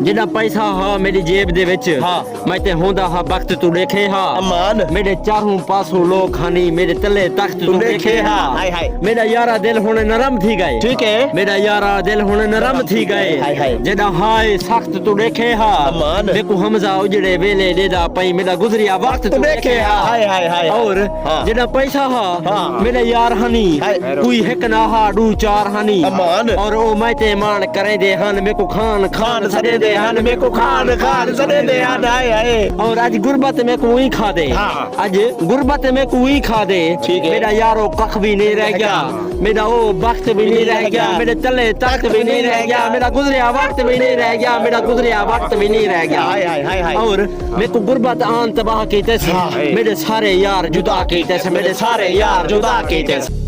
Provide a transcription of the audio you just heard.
जिदा पैसा हा मेरी जेब दे विच मैं ते होंदा हा वक्त तू देखे हा अमान मेरे चारों पासों लोग खानी मेरे तले तख्त तू देखे हा हाय हाय मेरा यारा दिल हुणे नरम थी गए ठीक है मेरा यारा दिल हुणे नरम थी गए हाय हाय जिदा हाय सख्त तू देखे हा अमान देखो हमजा उजड़े वेले देदा पई मेरा गुजरिया वक्त तू देखे हा हाय हाय हाय और जिदा पैसा हा मेरा यार हनी कोई हिक ना हा दू चार हनी अमान और ओ मैं ते मान करे दे हन मेरे को खान खान सदे दे हन मेरे को खान खान सदे दे हन हाय हाय और आज गुर्बत में कोई खा दे आज गुर्बत में कोई खा दे ठीक है मेरा यारो कख भी नहीं रह गया मेरा वो वक्त भी नहीं रह गया मेरे तले तख्त भी नहीं रह गया मेरा गुजरिया वक्त भी नहीं रह गया मेरा गुजरिया वक्त भी नहीं रह गया हाय हाय हाय हाय और मेरे को गुर्बत आन तबाह की तेस मेरे सारे यार जुदा की तेस मेरे सारे यार जुदा की तेस